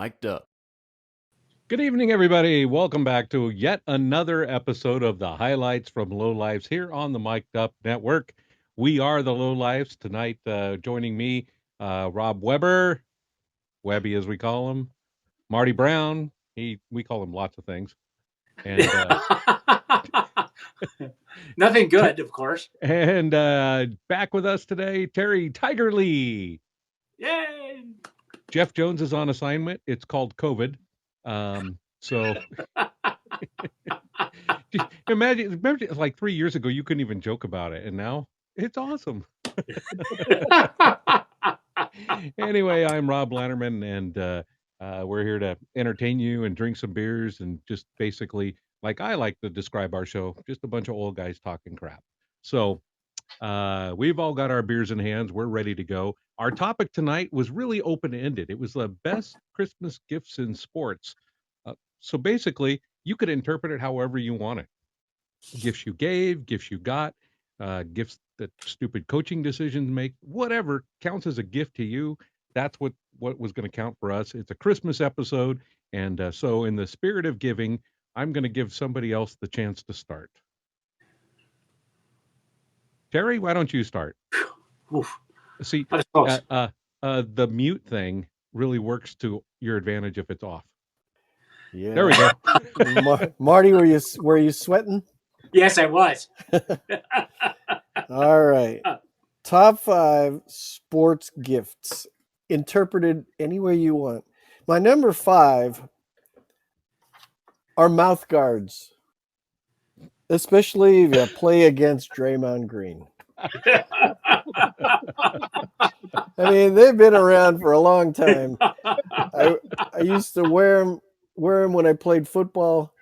Mic'd up. Good evening, everybody. Welcome back to yet another episode of the highlights from Lowlifes here on the Mic'd Up Network. We are the Lowlifes tonight. Joining me, Rob Weber, Webby as we call him, Marty Brown. We call him lots of things, and nothing good, of course. And back with us today, Terry Tiger Lee. Yay! Jeff Jones is on assignment. It's called COVID. So imagine like 3 years ago, you couldn't even joke about it. And now it's awesome. Anyway, I'm Rob Lannerman, and we're here to entertain you and drink some beers and just basically, like I like to describe our show, just a bunch of old guys talking crap. So we've all got our beers in hands. We're ready to go. Our topic tonight was really open-ended. It was the best Christmas gifts in sports. So basically, you could interpret it however you want it. Gifts you gave, gifts you got, gifts that stupid coaching decisions make, whatever counts as a gift to you. That's what was going to count for us. It's a Christmas episode, and so in the spirit of giving, I'm going to give somebody else the chance to start. Terry, why don't you start? Oof. See, the mute thing really works to your advantage if it's off. Yeah. There we go. Marty, were you sweating? Yes, I was. All right. Top 5 sports gifts, interpreted any way you want. My number 5 are mouth guards, especially if you play against Draymond Green. I mean, they've been around for a long time. I used to wear them when I played football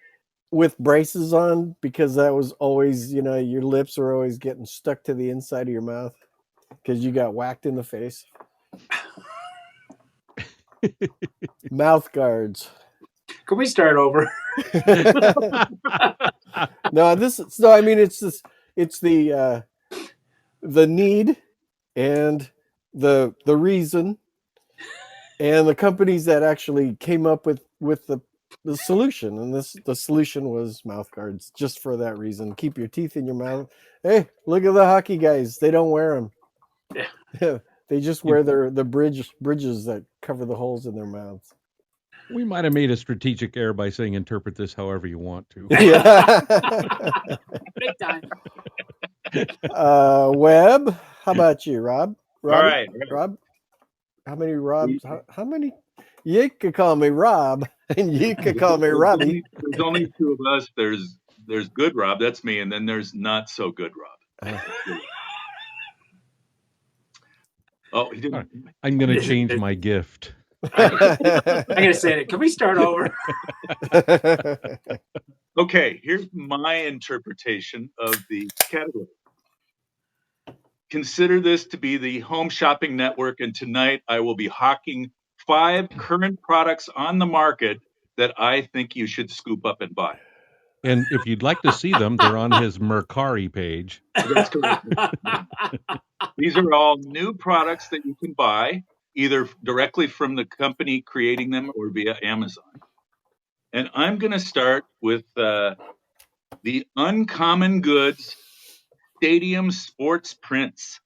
with braces on, because that was always, your lips are always getting stuck to the inside of your mouth because you got whacked in the face. Mouth guards. Can we start over? It's the need and the reason, and the companies that actually came up with the solution, and the solution was mouth guards, just for that reason. Keep your teeth in your mouth. Hey, look at the hockey guys, they don't wear them. Yeah. They just wear the bridges that cover the holes in their mouths. We might have made a strategic error by saying interpret this however you want to. Yeah. Big time. Webb, how about you, Rob? All right. Rob, how many Robs? How many? You could call me Rob, and you could call me Robbie. There's only 2 of us. There's good Rob, that's me, and then there's not so good Rob. Oh, he didn't. I'm going to change my gift. I'm going to say it. Can we start over? Okay, here's my interpretation of the category. Consider this to be the Home Shopping Network, and tonight I will be hawking 5 current products on the market that I think you should scoop up and buy. And if you'd like to see them, they're on his Mercari page. That's correct. These are all new products that you can buy, either directly from the company creating them or via Amazon. And I'm going to start with the Uncommon Goods Stadium Sports Prints.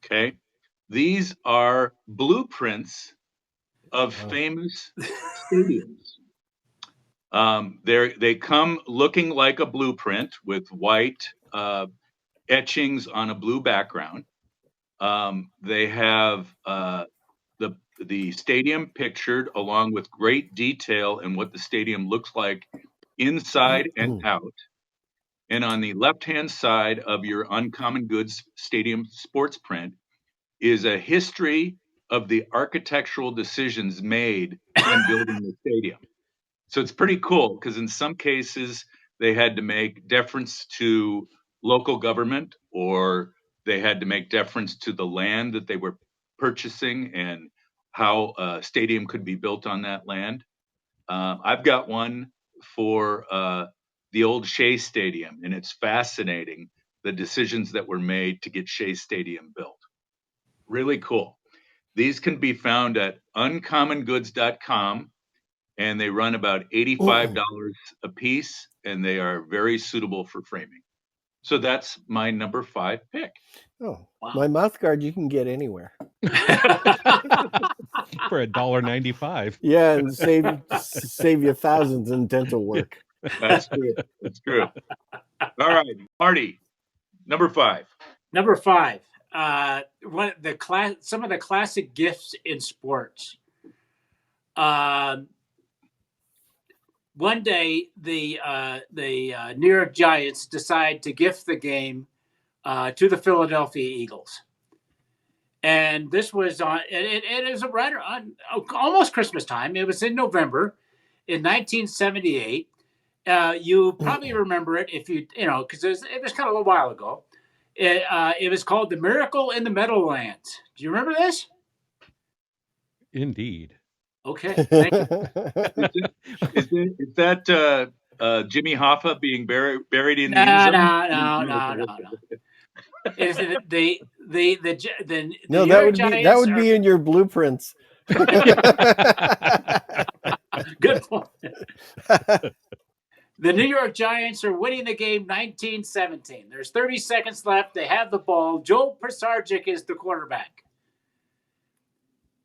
Okay. These are blueprints of famous stadiums. They come looking like a blueprint with white etchings on a blue background. They have the stadium pictured along with great detail and what the stadium looks like inside and out. And on the left-hand side of your Uncommon Goods Stadium Sports Print is a history of the architectural decisions made when building the stadium. So it's pretty cool, because in some cases they had to make deference to local government, or they had to make deference to the land that they were purchasing and how a stadium could be built on that land. I've got one for the old Shea Stadium, and it's fascinating, the decisions that were made to get Shea Stadium built. Really cool. These can be found at uncommongoods.com, and they run about $85 a piece, and they are very suitable for framing. So that's my number 5 pick. Oh, Wow. my mouth guard you can get anywhere. For $1.95. Yeah, and save you thousands in dental work. That's true. That's true. All right, Marty, number 5. Number 5. Some of the classic gifts in sports. One day, the New York Giants decide to gift the game to the Philadelphia Eagles, and this was on. It is right on almost Christmas time. It was in November, in 1978. You probably remember it if you because it was kind of a while ago. It was called The Miracle in the Meadowlands. Do you remember this? Indeed. Okay, thank you. Is that Jimmy Hoffa being buried in the No, end zone? no. Is it the No, New that York would Giants be in your blueprints. Good point. The New York Giants are winning the game 19-17. There's 30 seconds left. They have the ball. Joe Pisarcik is the quarterback.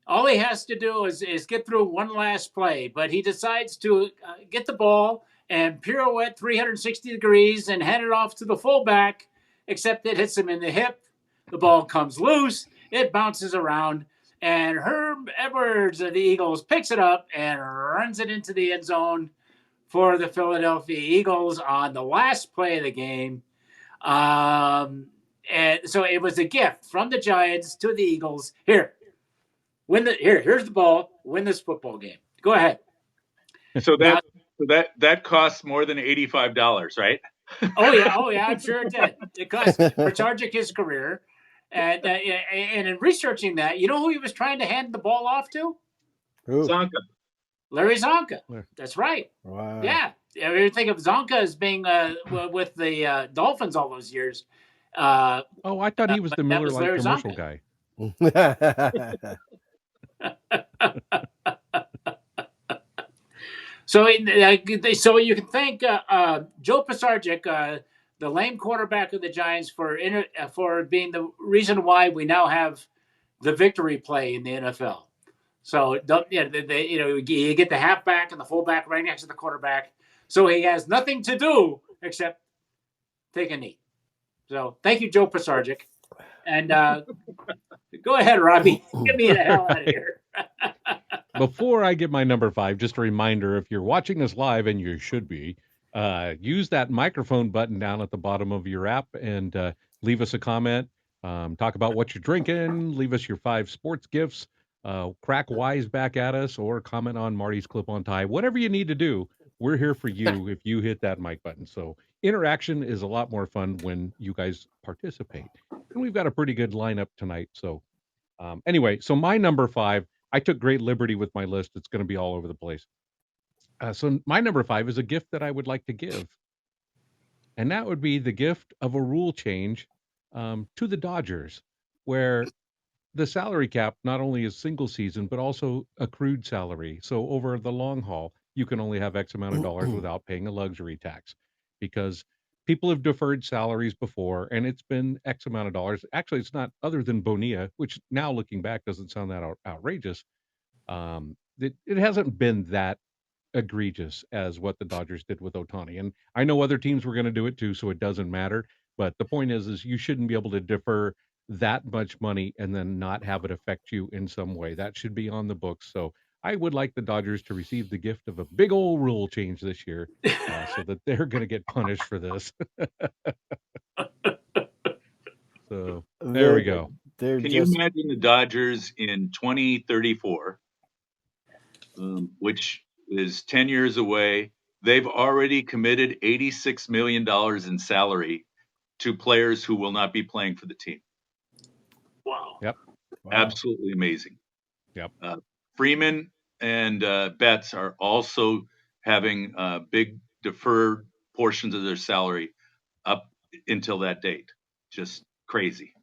All he has to do is get through one last play, but he decides to get the ball and pirouette 360 degrees and hand it off to the fullback, except it hits him in the hip. The ball comes loose. It bounces around, and Herb Edwards of the Eagles picks it up and runs it into the end zone for the Philadelphia Eagles on the last play of the game. And so it was a gift from the Giants to the Eagles. Here's the ball. Win this football game. Go ahead. So that costs more than $85, right? Oh yeah. I'm sure it did. It cost Pisarcik his career, and in researching that, you know who he was trying to hand the ball off to? Ooh, Zonka. Larry Zonka. That's right. wow. Yeah. I mean, think of Zonka as being with the Dolphins all those years. Oh, I thought he was the Miller was Lite Larry commercial Zonka. guy. So you can thank Joe Pisarcik, the lame quarterback of the Giants, for being the reason why we now have the victory play in the NFL. So you get the halfback and the fullback right next to the quarterback, so he has nothing to do except take a knee. So thank you, Joe Pisarcik, and go ahead, Robbie, get me the hell out of here. Before I get my number 5, just a reminder, if you're watching us live, and you should be, use that microphone button down at the bottom of your app and leave us a comment. Talk about what you're drinking, leave us your 5 sports gifts, crack wise back at us, or comment on Marty's clip-on tie. Whatever you need to do, we're here for you if you hit that mic button. So interaction is a lot more fun when you guys participate. And we've got a pretty good lineup tonight. So anyway, so my number 5, I took great liberty with my list. It's going to be all over the place. So my number 5 is a gift that I would like to give, and that would be the gift of a rule change to the Dodgers, where the salary cap not only is single season but also accrued salary. So over the long haul, you can only have X amount of dollars without paying a luxury tax, because people have deferred salaries before, and it's been X amount of dollars. Actually, it's not, other than Bonilla, which now looking back doesn't sound that outrageous. It hasn't been that egregious as what the Dodgers did with Otani. And I know other teams were going to do it too, so it doesn't matter. But the point is you shouldn't be able to defer that much money and then not have it affect you in some way. That should be on the books. So I would like the Dodgers to receive the gift of a big old rule change this year, so that they're going to get punished for this. So there we go. They're Can you just imagine the Dodgers in 2034, which is 10 years away? They've already committed $86 million in salary to players who will not be playing for the team. Wow. Yep. wow. Absolutely amazing. Yep. Freeman and Betts are also having big deferred portions of their salary up until that date. Just crazy.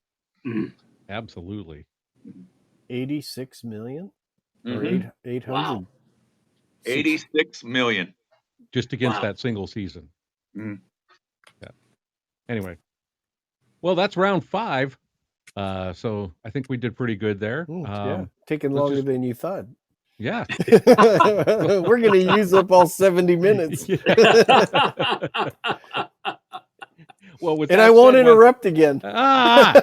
Mm. Absolutely. 86 million or Mhm. 800. Wow. 86 million. just against Wow. that single season. Mhm. Yeah. Anyway, well, that's round 5. So I think we did pretty good there. Yeah, taking let's longer just- than you thought. Yeah. We're going to use up all 70 minutes. Well, with And that I won't said, interrupt again. Ah!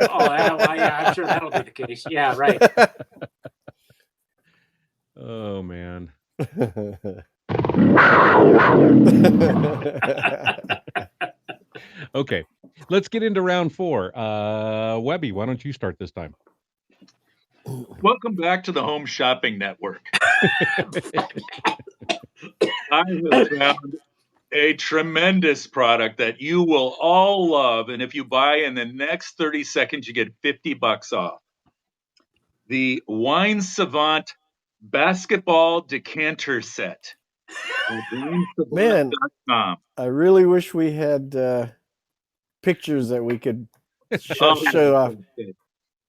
Oh, yeah, I'm sure that'll be the case. Yeah, right. Oh man. Okay, let's get into round 4. Webby, why don't you start this time? Welcome back to the Home Shopping Network. I have found a tremendous product that you will all love, and if you buy in the next 30 seconds, you get $50 off. The Wine Savant basketball decanter set. Man, WineSavant.com. I really wish we had pictures that we could Oh, show off.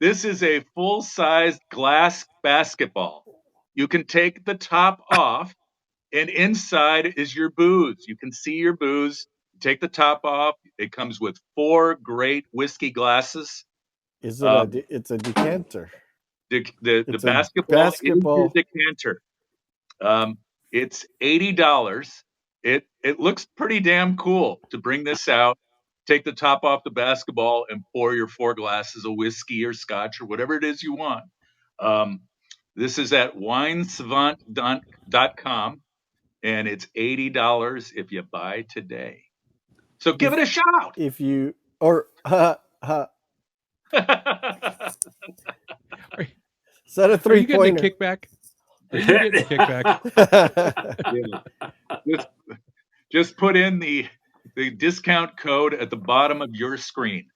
This is a full-sized glass basketball. You can take the top off, and inside is your booze. You can see your booze. Take the top off. It comes with 4 great whiskey glasses. Is it it's a decanter? The It's a basketball is your basketball. decanter. It's $80. It looks pretty damn cool to bring this out, take the top off the basketball, and pour your 4 glasses of whiskey or scotch or whatever it is you want. This is at winesavant.com, and it's $80 if you buy today. So give it a shot. If you or is that a Are you getting a 3-pointer? kickback? Are you getting a kickback? Just put in the discount code at the bottom of your screen.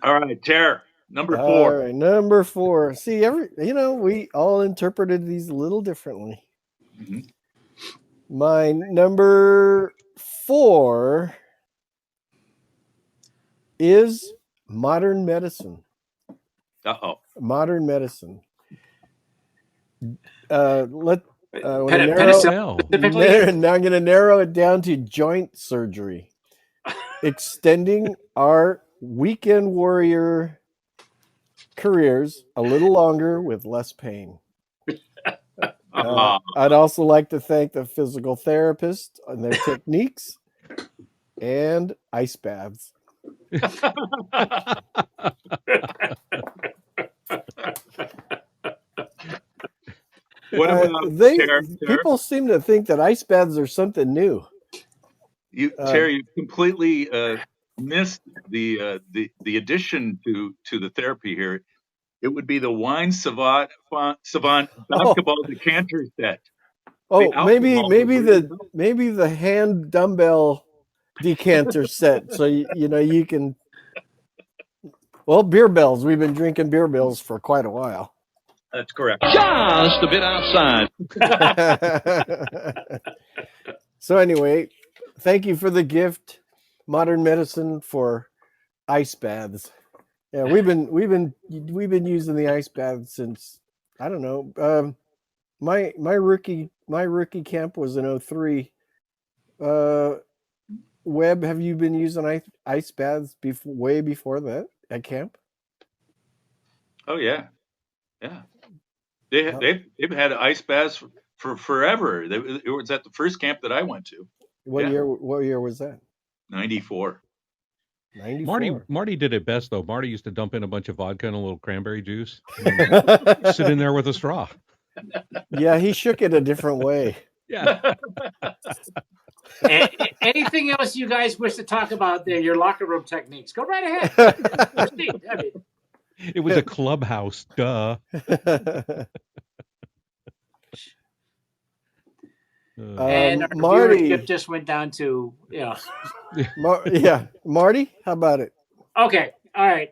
All right, Tara, number 4. All right, number 4. See, we all interpreted these a little differently. Mm-hmm. My number 4 is modern medicine. Uh-oh. Modern medicine. Now I'm going to narrow it down to joint surgery, extending our weekend warrior careers a little longer with less pain. I'd also like to thank the physical therapist on their techniques and ice baths. What about people seem to think that ice baths are something new. Terry, you completely missed the addition to the therapy here. It would be the Wine Savant basketball decanter set. Oh, maybe the hand dumbbell decanter set. So you can. Well, beer bells. We've been drinking beer bells for quite a while. That's correct. Just a bit outside. So anyway, thank you for the gift, Modern Medicine, for ice baths. Yeah, we've been using the ice baths since, I don't know. My rookie camp was in 2003. Webb, have you been using ice baths way before that at camp? Oh yeah. They've had ice baths for forever. It was at the first camp that I went to. What year was that? 94. 94. Marty did it best though. Marty used to dump in a bunch of vodka and a little cranberry juice, and sit in there with a straw. Yeah, he shook it a different way. Yeah. Anything else you guys wish to talk about there? Your locker room techniques? Go right ahead. It was a clubhouse, duh. And our Marty viewership just went down to Marty, how about it? Okay, all right.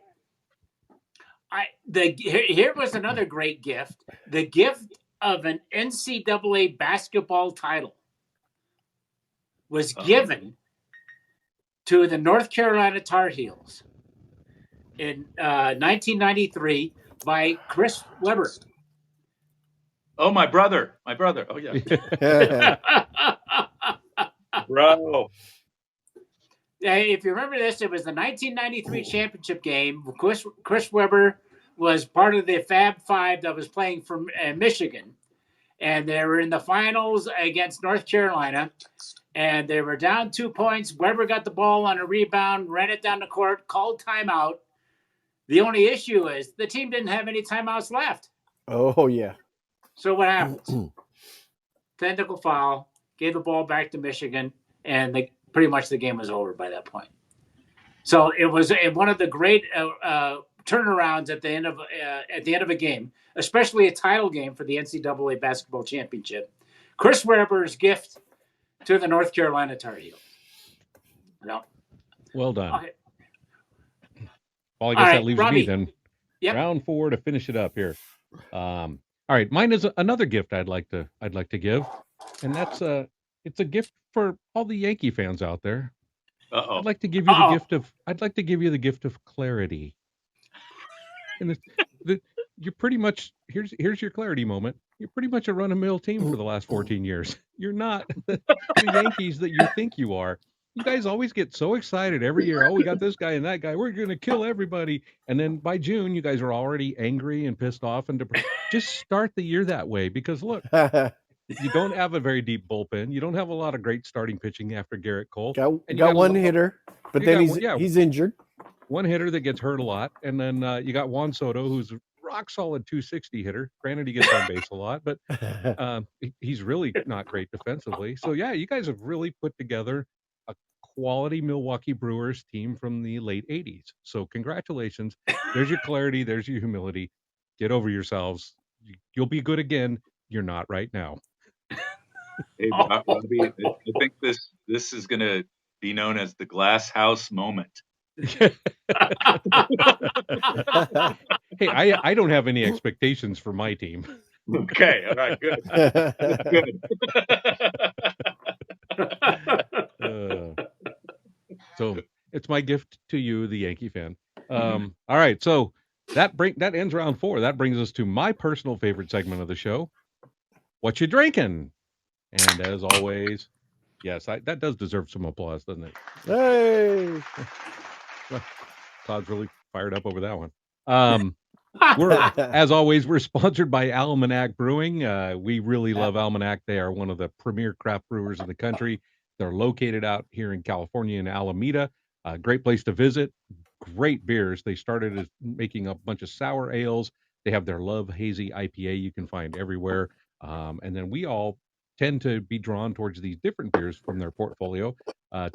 Here was another great gift. The gift of an NCAA basketball title was given to the North Carolina Tar Heels in 1993 by Chris Webber. Oh, my brother. Oh, yeah. Bro. If you remember this, it was the 1993 championship game. Chris Webber was part of the Fab Five that was playing for Michigan. And they were in the finals against North Carolina. And they were down 2 points. Webber got the ball on a rebound, ran it down the court, called timeout. The only issue is the team didn't have any timeouts left. Oh, yeah. So what happens? Technical foul, gave the ball back to Michigan, and pretty much the game was over by that point. So it was one of the great turnarounds at the end of a game, especially a title game for the NCAA basketball championship. Chris Webber's gift to the North Carolina Tar Heels. No. Well done. Okay. Well, I guess that leaves Robbie. me then. Yep. Round 4 to finish it up here. All right, mine is another gift I'd like to give, and that's it's a gift for all the Yankee fans out there. Uh-oh. I'd like to give you the gift of clarity. And you're pretty much here's your clarity moment. You're pretty much a run-of-the-mill team for the last 14 years. You're not the Yankees that you think you are. You guys always get so excited every year. Oh, we got this guy and that guy. We're going to kill everybody. And then by June, you guys are already angry and pissed off and depressed. Just start the year that way because look, you don't have a very deep bullpen. You don't have a lot of great starting pitching after Garrett Cole. Got one hitter, but then he's injured. One hitter that gets hurt a lot, and then you got Juan Soto, who's a rock solid 260 hitter. Granted, he gets on base a lot, but he's really not great defensively. So yeah, you guys have really put together a quality Milwaukee Brewers team from the late 80s. So congratulations. There's your clarity. There's your humility. Get over yourselves. You'll be good again. You're not right now. Hey, Robbie, I think this is going to be known as the glass house moment. Hey, I don't have any expectations for my team. Okay, all right, good. Good. So it's my gift to you, the Yankee fan. All right, so that ends round 4. That brings us to my personal favorite segment of the show. What you drinking? And as always, yes, that does deserve some applause, doesn't it? Hey. Well, Todd's really fired up over that one. As always, we're sponsored by Almanac Brewing. We really love Almanac. They are one of the premier craft brewers in the country. They're located out here in California in Alameda. Great place to visit. Great beers. They started as making a bunch of sour ales. They have their Love Hazy IPA you can find everywhere. And then we all tend to be drawn towards these different beers from their portfolio.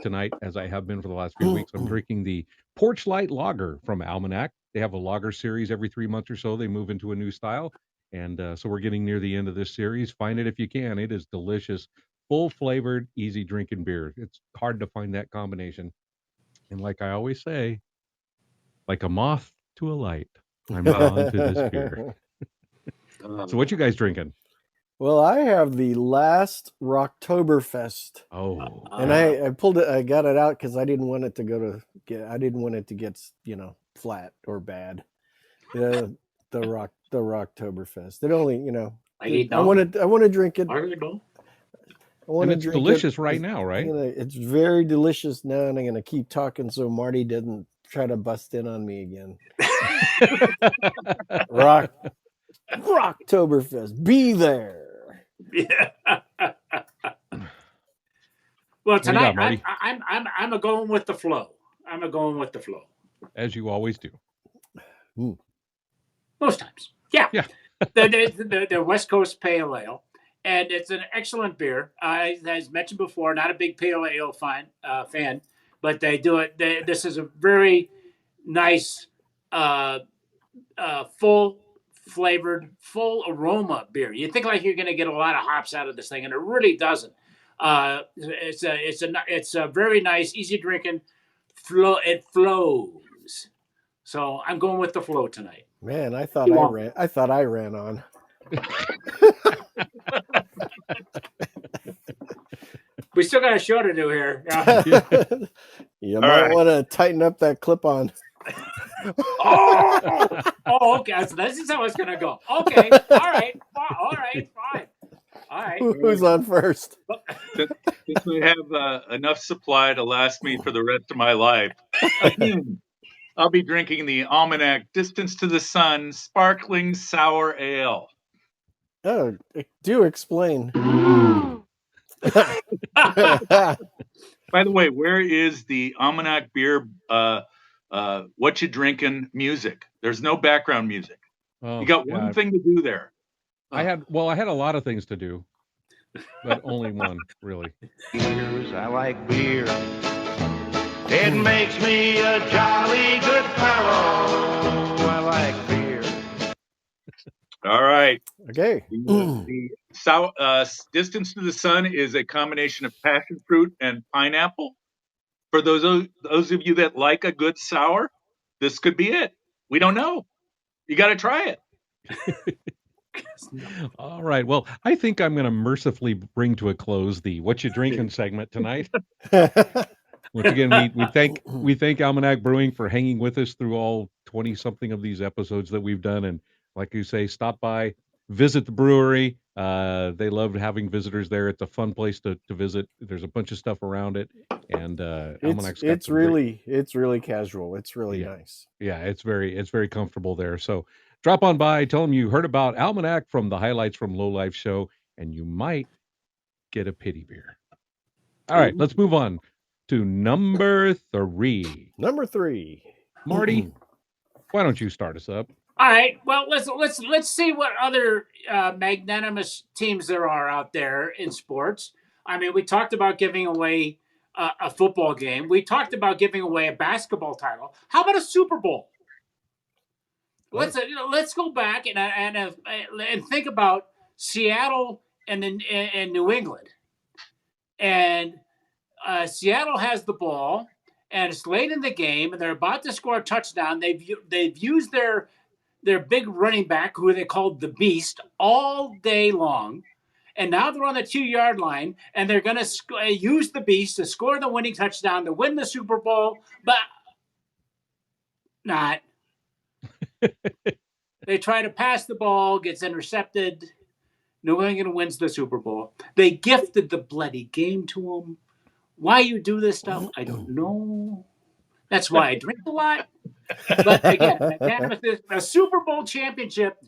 Tonight, as I have been for the last few weeks, I'm drinking the Porch Light Lager from Almanac. They have a lager series every 3 months or so. They move into a new style. And so we're getting near the end of this series. Find it if you can. It is delicious, full flavored, easy drinking beer. It's hard to find that combination. And like I always say, like a moth to a light, I'm drawn to this beer. So what you guys drinking? Well, I have the last Rocktoberfest. Oh, and I pulled it. I got it out because I didn't want it to I didn't want it to get flat or bad. The Rocktoberfest. It only I want to drink it. And it's delicious right now, right? It's very delicious now, and I'm gonna keep talking so Marty doesn't try to bust in on me again. Rocktoberfest, be there. Yeah. Well, tonight I'm a going with the flow. As you always do. Most times, yeah. The West Coast Pale Ale, and it's an excellent beer. As mentioned before, not a big Pale Ale fan, but they do it. This is a very nice, full flavored, full aroma beer. You think like you're going to get a lot of hops out of this thing, and it really doesn't. It's a very nice, easy drinking. It flows. So I'm going with the flow tonight. Man, I thought I ran on. We still got a show to do here. You might want to tighten up that clip on. Oh, okay. So this is how it's gonna go. Okay, all right, fine. All right. Who's on first? Since we have enough supply to last me for the rest of my life, I'll be drinking the Almanac Distance to the Sun Sparkling Sour Ale. Oh, do explain. By the way, where is the Almanac beer? What you drinking? Music. There's no background music. Oh, You got yeah. one thing to do there. I had a lot of things to do, but only one really. I like beer. It makes me a jolly good fellow. I like beer. All right. Okay. The Distance to the Sun is a combination of passion fruit and pineapple. For those of you that like a good sour, this could be it. We don't know. You got to try it. All right. Well, I think I'm going to mercifully bring to a close the "What You Drinking" segment tonight. Once again, we thank Almanac Brewing for hanging with us through all 20 something of these episodes that we've done. And like you say, stop by, visit the brewery. They love having visitors there. It's a fun place to visit. There's a bunch of stuff around it, and Almanac's got it's really casual. It's really nice. Yeah, it's very comfortable there. So drop on by, tell them you heard about Almanac from the Highlights from Lowlife show, and you might get a pity beer. All right, let's move on to number 3. Number 3. Marty, why don't you start us up? All right. Well, let's see what other magnanimous teams there are out there in sports. I mean, we talked about giving away a football game. We talked about giving away a basketball title. How about a Super Bowl? Let's go back and think about Seattle and New England. And Seattle has the ball, and it's late in the game, and they're about to score a touchdown. They've used their big running back, who they called the Beast, all day long. And now they're on the 2-yard line, and they're going to use the Beast to score the winning touchdown to win the Super Bowl, but not. They try to pass the ball, gets intercepted. New England wins the Super Bowl. They gifted the bloody game to them. Why you do this stuff, I don't know. That's why I drink a lot. But again, a Super Bowl championship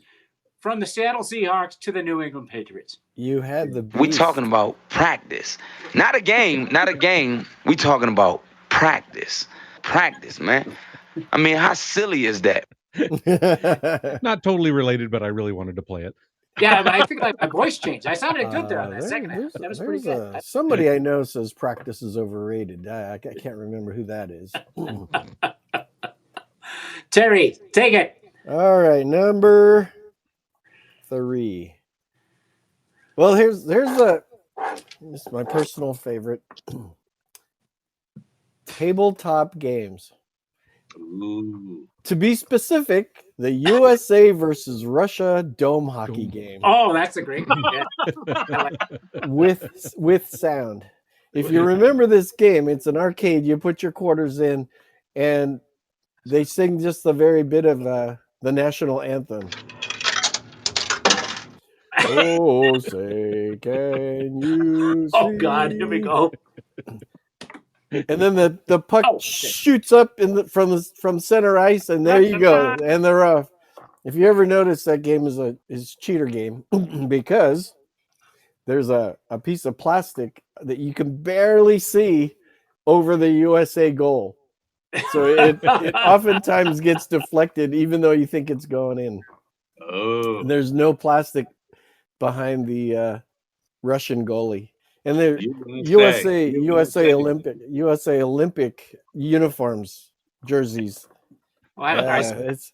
from the Seattle Seahawks to the New England Patriots. You had the Beast. We talking about practice, not a game. We talking about practice, man. I mean, how silly is that? Not totally related, but I really wanted to play it. Yeah, but I think my voice changed. I sounded good there on that second half. That was pretty good. Somebody I know says practice is overrated. I can't remember who that is. Terry, take it. All right, number 3. Well, this is my personal favorite. Tabletop games. Ooh. To be specific, the USA versus Russia dome hockey game. Oh, that's a great one. with sound. If you remember this game, it's an arcade. You put your quarters in, and they sing just the very bit of the national anthem. Oh, say, can you see? Oh, God, here we go. And then the puck shoots up from center ice, and there you go. And they're off. If you ever notice, that game is cheater game because there's a piece of plastic that you can barely see over the USA goal. So it oftentimes gets deflected, even though you think it's going in. Oh. And there's no plastic behind the Russian goalie. And they're USA Olympic uniforms, jerseys. It's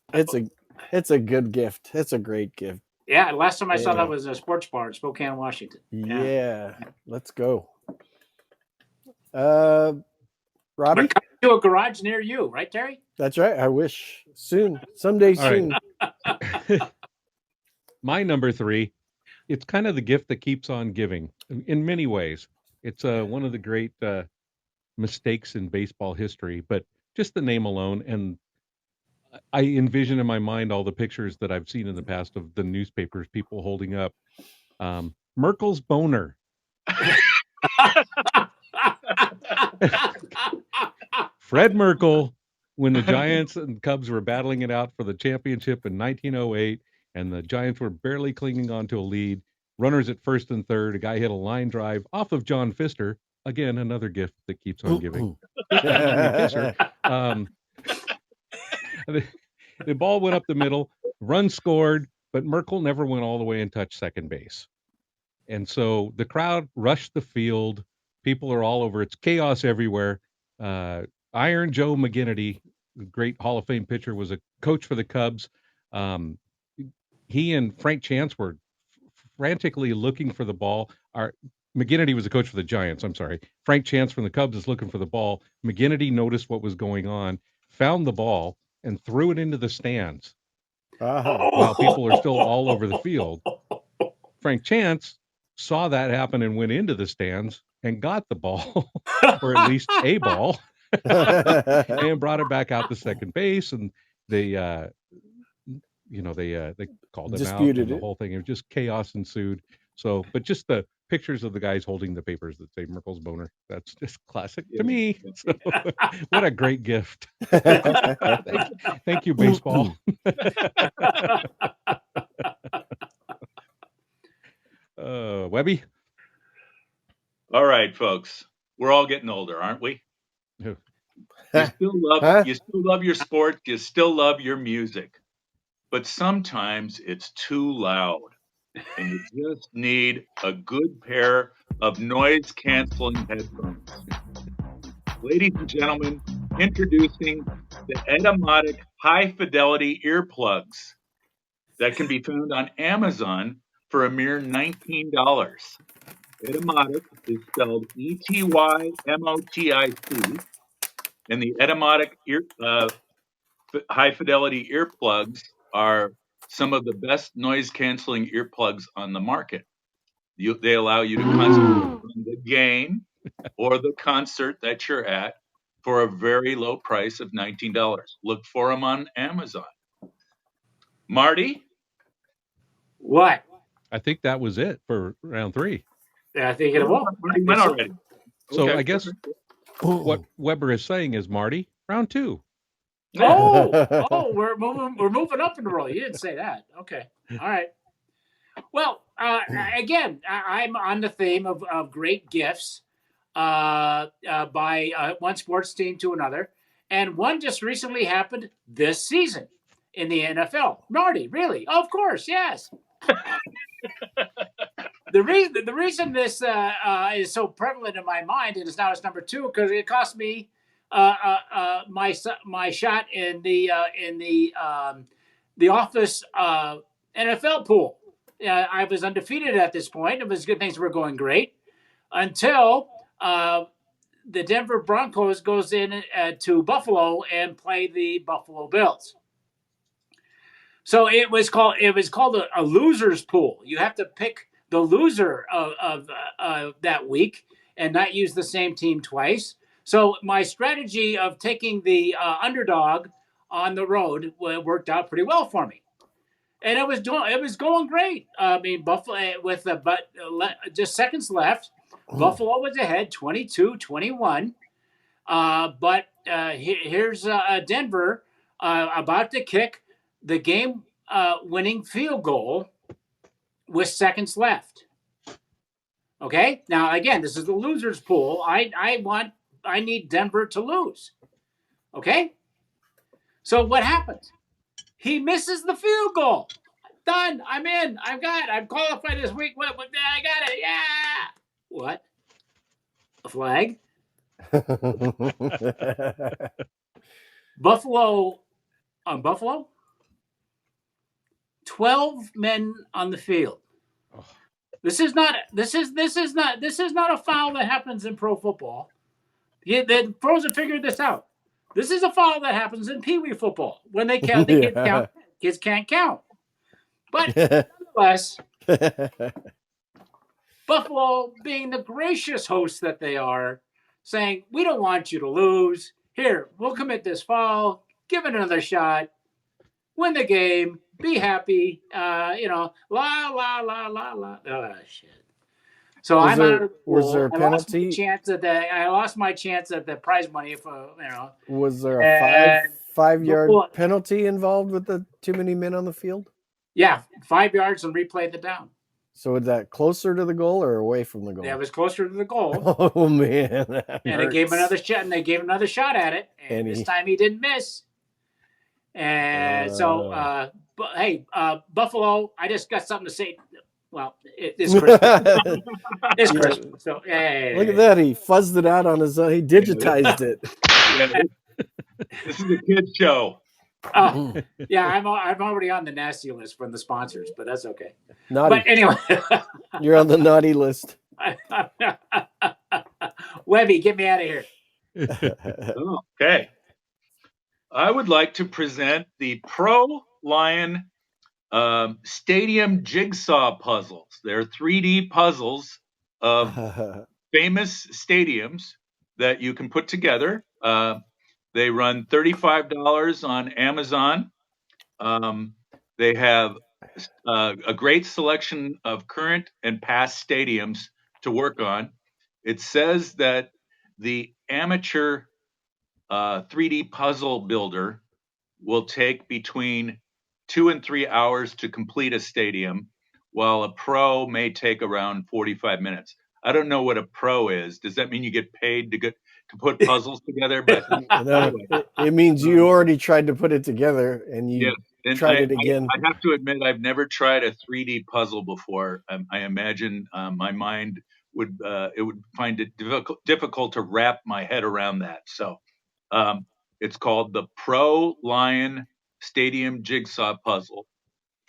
a good gift. It's a great gift. Yeah, last time I saw that was a sports bar in Spokane, Washington. Yeah, let's go. Robbie? We're coming to a garage near you, right, Terry? That's right. I wish someday soon. My number 3. It's kind of the gift that keeps on giving in many ways. It's one of the great mistakes in baseball history, but just the name alone. And I envision in my mind all the pictures that I've seen in the past of the newspapers, people holding up Merkel's boner. Fred Merkel, when the Giants and Cubs were battling it out for the championship in 1908, and the Giants were barely clinging on to a lead, runners at first and third, a guy hit a line drive off of John Pfister. Again, another gift that keeps on giving. Just like Jimmy Kisser. The ball went up the middle, run scored, but Merkel never went all the way and touched second base. And so the crowd rushed the field. People are all over. It's chaos everywhere. Iron Joe McGinnity, the great Hall of Fame pitcher, was a coach for the Cubs. He and Frank Chance were frantically looking for the ball. McGinnity was a coach for the Giants. I'm sorry. Frank Chance from the Cubs is looking for the ball. McGinnity noticed what was going on, found the ball, and threw it into the stands while people are still all over the field. Frank Chance saw that happen and went into the stands and got the ball, or at least a ball, and brought it back out to second base. And they called him out, and the whole thing. It was just chaos ensued. So, but just the pictures of the guys holding the papers that say Merkel's boner. That's just classic to me. So, what a great gift. Thank you, baseball. Webby? All right, folks. We're all getting older, aren't we? You still love your sport. You still love your music. But sometimes it's too loud. And you just need a good pair of noise-canceling headphones. Ladies and gentlemen, introducing the Etymotic high-fidelity earplugs that can be found on Amazon for a mere $19. Etymotic is spelled Etymotic, and the Etymotic high-fidelity earplugs are some of the best noise-canceling earplugs on the market. They allow you to concentrate on the game or the concert that you're at for a very low price of $19. Look for them on Amazon. Marty? What? I think that was it for round 3. Yeah, I think it will. Marty went already. So I guess what Weber is saying is, Marty, round 2. We're moving up in the roll. You didn't say that. Okay. All right. Well, again, I'm on the theme of great gifts by one sports team to another. And one just recently happened this season in the NFL. Marty, really? Of course, yes. The reason this is so prevalent in my mind, and now it's number 2, because it cost me my shot in the office NFL pool. I was undefeated at this point. It was good. Things were going great until the Denver Broncos goes in to Buffalo and play the Buffalo Bills. So it was called a losers pool. You have to pick the loser of that week and not use the same team twice. So my strategy of taking the underdog on the road worked out pretty well for me, and it was going great. I mean, Buffalo with just seconds left, Buffalo was ahead 22-21. But here's Denver about to kick the game winning field goal with seconds left. Okay, now again, this is the losers pool. I need Denver to lose. Okay, so what happens? He misses the field goal. Done. I'm in. I've qualified this week. What? I got it. Yeah. What? A flag? Buffalo. 12 men on the field. This is not a foul that happens in pro football. The pros have figured this out. This is a foul that happens in Pee Wee football when they count. The kids count. Kids can't count. But nonetheless, Buffalo, being the gracious hosts that they are, saying, "We don't want you to lose. Here, we'll commit this foul. Give it another shot. win the game, be happy, la la la la la. Oh shit. So Was I'm out of the was there pool. a penalty? I lost my chance at the prize money for Was there a and five-yard well, penalty involved with the too many men on the field? yeah, 5 yards and replayed the down. So was that closer to the goal or away from the goal? That was closer to the goal. Oh man, that And they gave him hurts. another shot, and they gave him another shot at it, and this time he didn't miss. And but hey, Buffalo, I just got something to say. Well, it's Christmas. It's Christmas. So hey, Look at that. He fuzzed it out on his own. He digitized it. Yeah, this is a kid's show. Oh, yeah, I'm already on the nasty list from the sponsors, but that's okay. Naughty. But anyway, You're on the naughty list. Webby, get me out of here. Okay. I would like to present the Pro Lion Stadium Jigsaw Puzzles. They're 3D puzzles of famous stadiums that you can put together. They run $35 on Amazon. They have a great selection of current and past stadiums to work on. It says that the amateur 3D puzzle builder will take between 2 and 3 hours to complete a stadium, while a pro may take around 45 minutes. I don't know what a pro is. Does that mean you get paid to put puzzles together? But anyway, it means you already tried to put it together and you tried it again. I have to admit, I've never tried a 3D puzzle before. I imagine my mind would find it difficult to wrap my head around that. So it's called the Pro Lion Stadium Jigsaw Puzzle.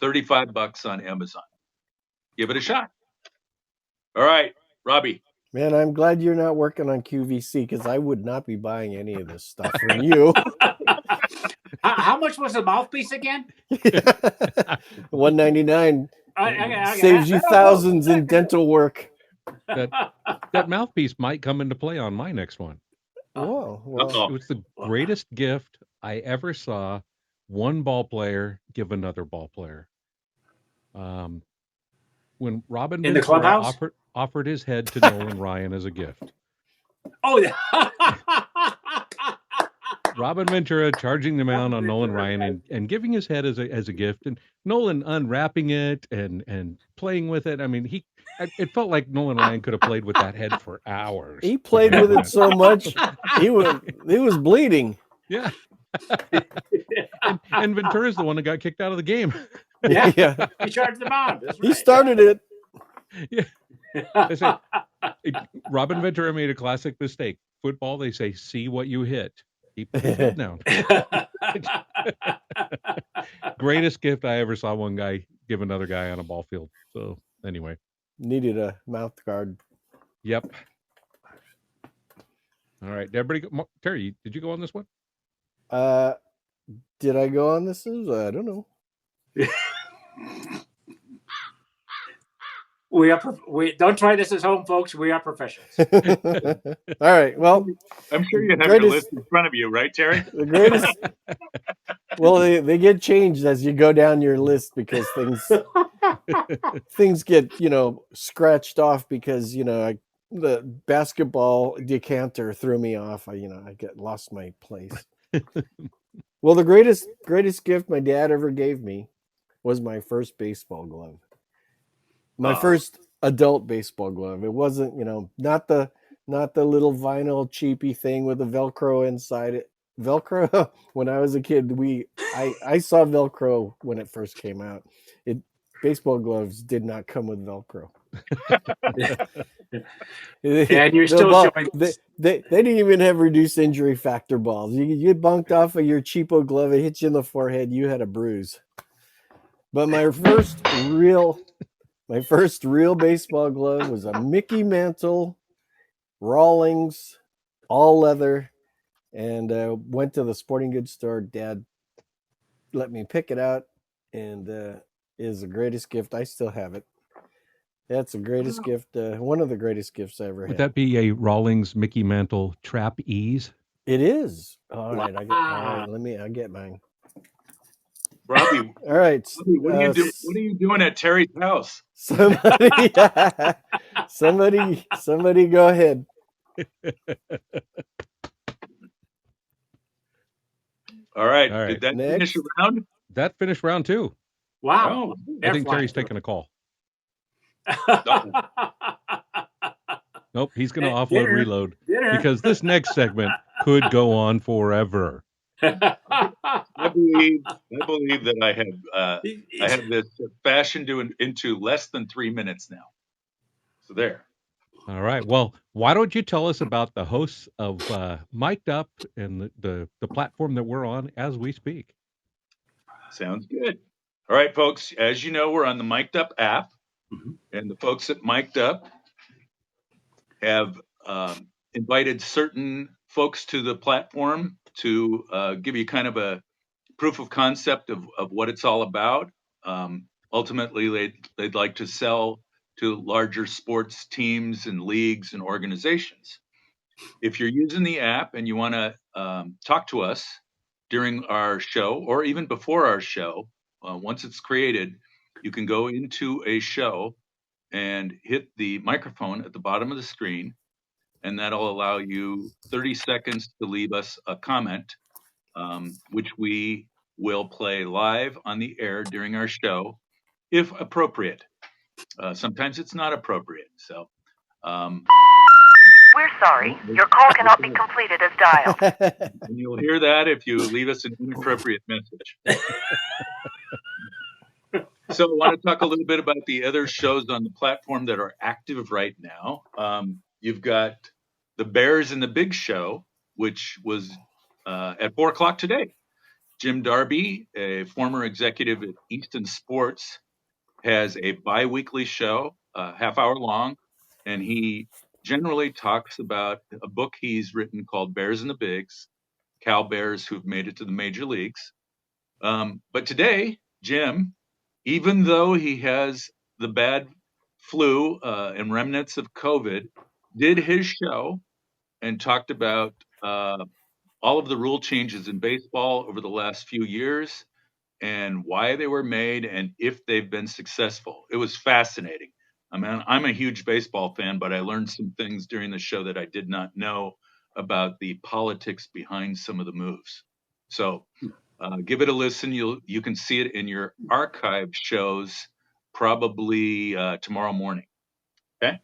$35 on Amazon. Give it a shot. All right, Robbie. Man, I'm glad you're not working on QVC because I would not be buying any of this stuff from you. How much was the mouthpiece again? $199 Okay, saves you thousands in dental work. That mouthpiece might come into play on my next one. Whoa, well, It was the greatest gift I ever saw one ball player give another ball player. When Robin In the Ventura clubhouse? offered his head to Nolan Ryan as a gift. Oh, yeah. Robin Ventura charging the mound on Nolan Ryan and giving his head as a gift, and Nolan unwrapping it and playing with it. I mean, it felt like Nolan Ryan could have played with that head for hours. he played with it so much he was bleeding. Yeah. and Ventura's the one that got kicked out of the game. Yeah. He charged the mound. That's right. He started it. Yeah. They say, Robin Ventura made a classic mistake. Football, they say, see what you hit. Keep the head down. Greatest gift I ever saw one guy give another guy on a ball field. So anyway. Needed a mouth guard. Yep. All right. Did everybody go? Terry, did you go on this one? Did I go on this? I don't know. We don't try this at home, folks. We are professionals. All right. Well, I'm sure you have your list in front of you, right, Terry? The greatest. Well, they get changed as you go down your list because things get scratched off because the basketball decanter threw me off. I lost my place. Well, the greatest gift my dad ever gave me was my first baseball glove. My first adult baseball glove. It wasn't, not the little vinyl cheapy thing with the Velcro inside it. Velcro. When I was a kid, I saw Velcro when it first came out. Baseball gloves did not come with Velcro. And you're still showing. They didn't even have reduced injury factor balls. You bunked off of your cheapo glove, it hit you in the forehead, you had a bruise. But my first real baseball glove was a Mickey Mantle Rawlings, all leather, and went to the sporting goods store. Dad let me pick it out, and is the greatest gift. I still have it. That's the greatest gift. One of the greatest gifts I ever had. Would that be a Rawlings Mickey Mantle Trap Ease? It is. All right. All right. I get mine. Robbie, All right. what are you doing? What are you doing at Terry's house? Somebody, somebody, go ahead. All right. All right. Did that Next. finish a round? That finished round 2. Wow. Oh, I think Air Terry's fly. taking a call. no. Nope, he's going to offload Dinner. reload Dinner. because this next segment could go on forever. I believe that I have this fashioned into less than 3 minutes now. So there. All right. Well, why don't you tell us about the hosts of Mic'd Up and the platform that we're on as we speak? Sounds good. All right, folks. As you know, we're on the Mic'd Up app, and the folks at Mic'd Up have invited certain folks to the platform to give you kind of a proof of concept of what it's all about. Ultimately, they'd like to sell to larger sports teams and leagues and organizations. If you're using the app and you want to talk to us during our show or even before our show, once it's created, you can go into a show and hit the microphone at the bottom of the screen, and that'll allow you 30 seconds to leave us a comment, which we will play live on the air during our show, if appropriate. Sometimes it's not appropriate. So, we're sorry. Your call cannot be completed as dialed. and you'll hear that if you leave us an inappropriate message. So, I want to talk a little bit about the other shows on the platform that are active right now. You've got the Bears and the Big Show, which was at 4:00 today. Jim Darby, a former executive at Easton Sports, has a bi-weekly show, half hour long, and he generally talks about a book he's written called Bears and the Bigs, Cal Bears who've made it to the major leagues. But today, Jim, even though he has the bad flu and remnants of COVID, did his show and talked about all of the rule changes in baseball over the last few years and why they were made and if they've been successful. It was fascinating. I mean, I'm a huge baseball fan, but I learned some things during the show that I did not know about the politics behind some of the moves. So give it a listen. You can see it in your archive shows probably tomorrow morning. Okay.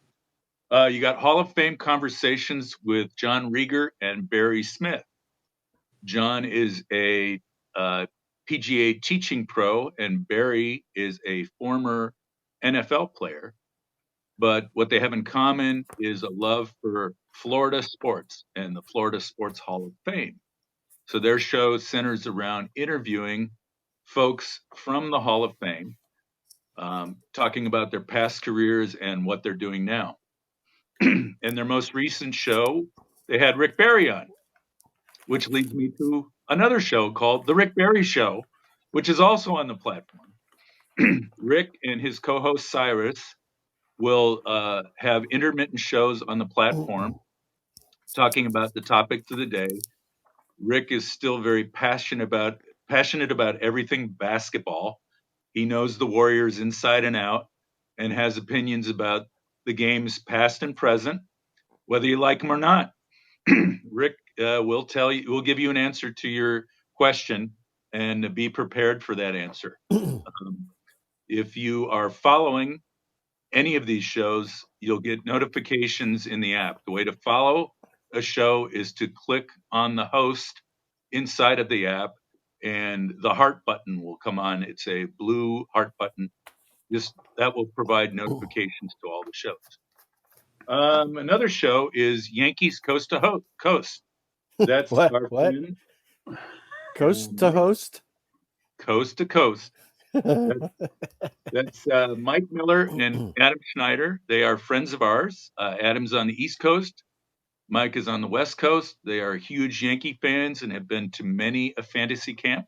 You got Hall of Fame conversations with John Rieger and Barry Smith. John is a PGA teaching pro, and Barry is a former NFL player. But what they have in common is a love for Florida sports and the Florida Sports Hall of Fame. So their show centers around interviewing folks from the Hall of Fame, talking about their past careers and what they're doing now. In their most recent show, they had Rick Barry on, which leads me to another show called The Rick Barry Show, which is also on the platform. Rick and his co-host Cyrus will have intermittent shows on the platform talking about the topics of the day. Rick is still very passionate about everything basketball. He knows the Warriors inside and out and has opinions about the games past and present, whether you like them or not. Rick will give you an answer to your question and be prepared for that answer. If you are following any of these shows, you'll get notifications in the app. The way to follow a show is to click on the host inside of the app, and the heart button will come on. It's a blue heart button. That will provide notifications to all the shows. Another show is Yankees Coast to Coast. That's What? our What? friend Coast to Mike, host? Coast to Coast. That's Mike Miller and Adam Schneider. They are friends of ours. Adam's on the East Coast. Mike is on the West Coast. They are huge Yankee fans and have been to many a fantasy camp.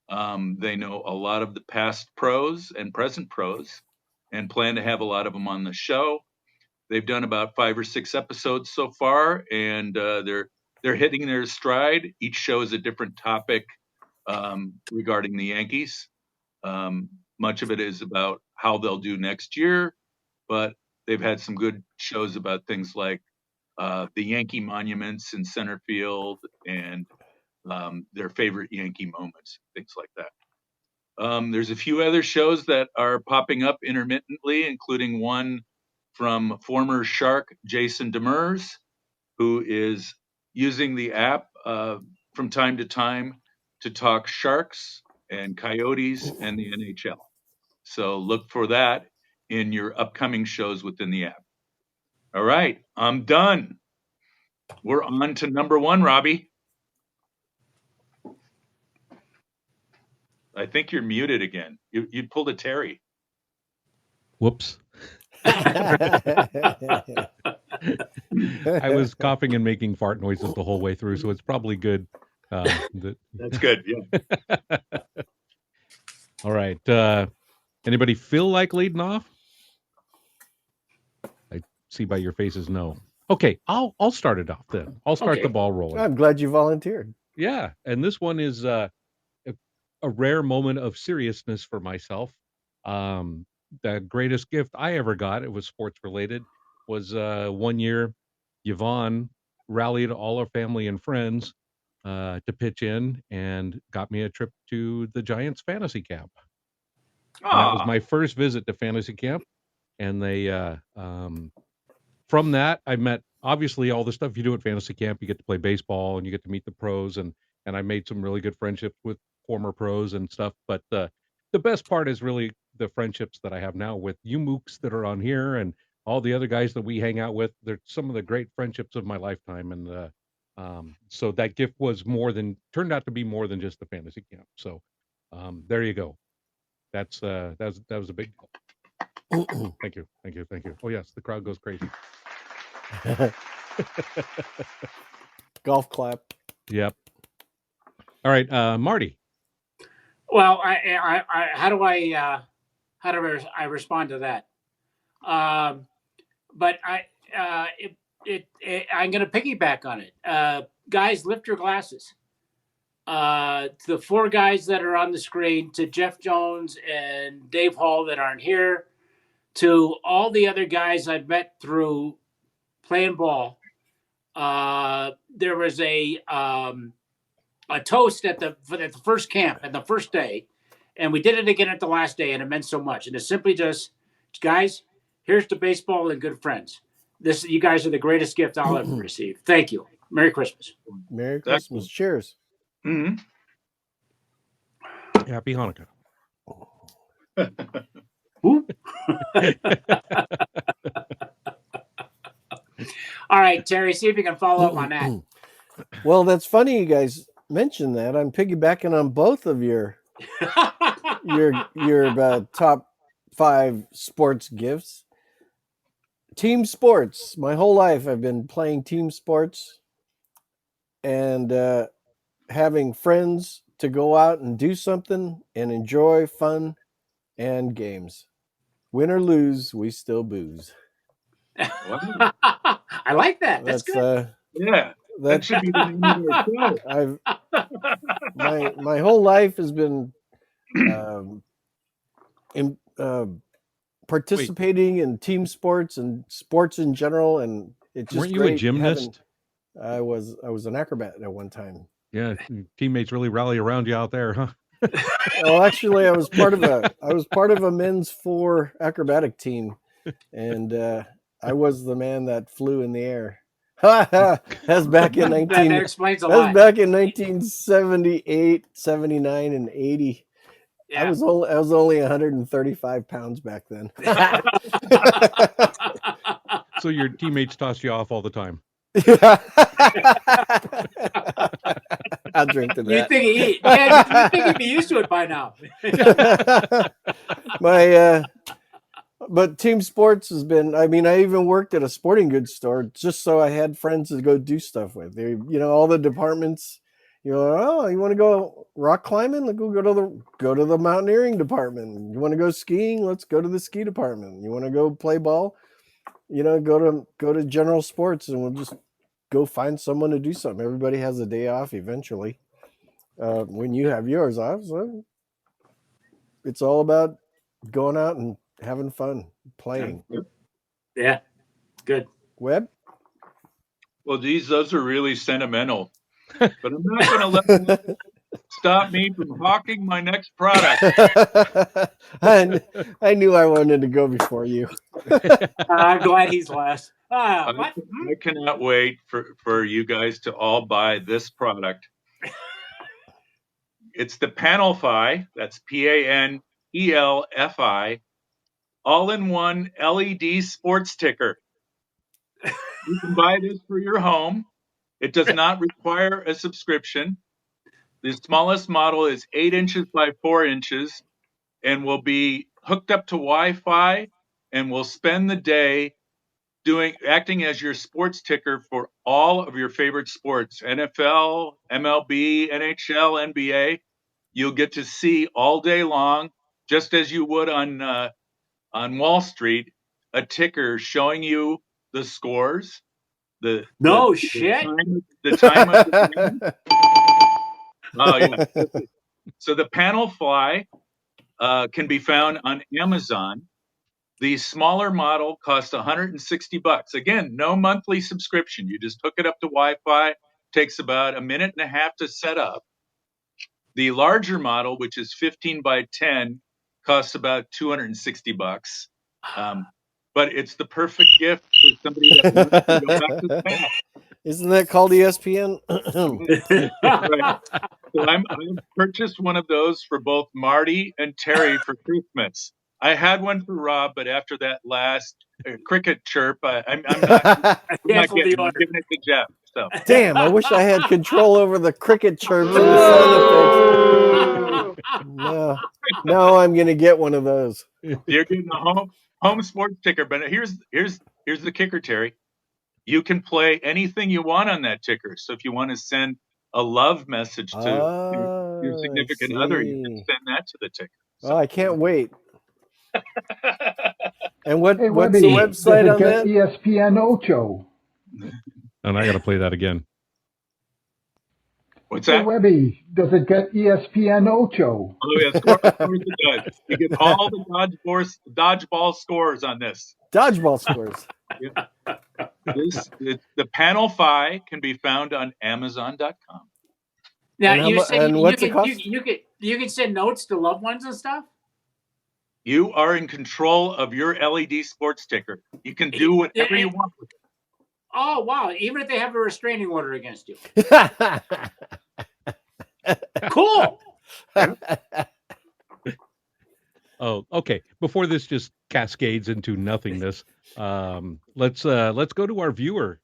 They know a lot of the past pros and present pros and plan to have a lot of them on the show. They've done about 5 or 6 episodes so far, and they're hitting their stride. Each show is a different topic regarding the Yankees. Much of it is about how they'll do next year, but they've had some good shows about things like the Yankee monuments in center field and their favorite Yankee moments, things like that. There's a few other shows that are popping up intermittently, including one from former Shark Jason Demers, who is using the app from time to time to talk Sharks and Coyotes and the NHL. So look for that in your upcoming shows within the app. All right, I'm done. We're on to number one, Robbie. I think you're muted again. You pulled a Terry. Whoops. I was coughing and making fart noises the whole way through, so it's probably good. That's good. Yeah. All right. Anybody feel like leading off? I see by your faces, no. Okay, I'll start it off then. I'll start Okay. the ball rolling. I'm glad you volunteered. Yeah, and this one is a rare moment of seriousness for myself. The greatest gift I ever got, it was sports related, was one year Yvonne rallied all our family and friends to pitch in and got me a trip to the Giants fantasy camp. And that was my first visit to fantasy camp. And they from that I met obviously all the stuff you do at fantasy camp. You get to play baseball and you get to meet the pros, and I made some really good friendships with former pros and stuff. But the best part is really the friendships that I have now with you mooks that are on here and all the other guys that we hang out with. They're some of the great friendships of my lifetime. And so that gift turned out to be more than just the fantasy camp. So there you go. That was a big deal. Thank you. Oh yes, the crowd goes crazy. Golf clap. Yep. All right, Marty. Well, how do I respond to that? But I'm going to piggyback on it. Guys, lift your glasses. The four guys that are on the screen, to Jeff Jones and Dave Hall that aren't here, to all the other guys I've met through playing ball. There was a toast at the first camp at the first day, and we did it again at the last day, and it meant so much. And it's simply just, guys, here's to baseball and good friends. You guys are the greatest gift I'll ever receive. Thank you. Merry Christmas. Merry Christmas. Cheers. Mm-hmm. Happy Hanukkah. All right, Terry, see if you can follow up on that. Well, that's funny you guys mentioned that. I'm piggybacking on both of your top 5 sports gifts. Team sports. My whole life I've been playing team sports and having friends to go out and do something and enjoy fun and games. Win or lose, we still booze. I like that. That's good. Yeah. That should be the name of our show. My whole life has been participating in team sports and sports in general, and it's just Weren't you great a gymnast? I was an acrobat at one time. Yeah, teammates really rally around you out there, huh? Well, actually, I was part of a men's 4 acrobatic team, and I was the man that flew in the air. That's back in that explains a lot. That's back in 1978, 79, and 80. Yeah. I was only 135 pounds back then. So your teammates toss you off all the time. I'll drink to that. You think he'd be used to it by now. But team sports has been, I even worked at a sporting goods store just so I had friends to go do stuff with. All the departments, you want to go rock climbing? Let's go to the mountaineering department. You want to go skiing? Let's go to the ski department. You want to go play ball? Go to general sports, and we'll just go find someone to do something. Everybody has a day off eventually. when you have yours off. So it's all about going out and having fun, playing. Yeah, good. Webb? Well, geez, those are really sentimental. But I'm not going to let them stop me from hawking my next product. I knew I wanted to go before you. I'm glad he's last. I, What? I cannot wait for you guys to all buy this product. It's the Panelfi. That's Panelfi. All-in-one LED sports ticker. You can buy this for your home. It does not require a subscription. The smallest model is 8 inches by 4 inches and will be hooked up to Wi-Fi and will spend the day acting as your sports ticker for all of your favorite sports: NFL, MLB, NHL, NBA. You'll get to see all day long, just as you would on Wall Street, a ticker showing you the scores, the the, No the shit. time of the game. Oh yeah. So the panel fly can be found on Amazon. The smaller model costs $160. Again, no monthly subscription. You just hook it up to Wi-Fi. Takes about a minute and a half to set up. The larger model, which is 15 by 10, costs about $260. But it's the perfect gift for somebody that wants to go back to the past. Isn't that called ESPN? Right. So I've purchased one of those for both Marty and Terry for Christmas. I had one for Rob, but after that last cricket chirp, I'm not Cancel the getting it. I'm order. giving it to Jeff. So Damn, I wish I had control over the cricket chirps and the sound effects. No, now I'm gonna get one of those. you're getting a home sports ticker. But here's the kicker, Terry. You can play anything you want on that ticker. So if you want to send a love message to your I significant other, you can see. send that to the ticker. Oh, I can't wait. And Hey, what's the Webby, website does it on get that? ESPN Ocho? And I got to play that again. What's Hey, that? Webby, does it get ESPN Ocho? Oh yeah, of course it does. You get all the dodgeball scores on this. Dodgeball scores. Yeah. The Panel Fi can be found on Amazon.com. Now And you said what's it cost? you can send notes to loved ones and stuff. You are in control of your LED sports ticker. You can do whatever you want with it. Oh wow! Even if they have a restraining order against you. Cool. Oh, okay. Before this just cascades into nothingness, let's go to our viewer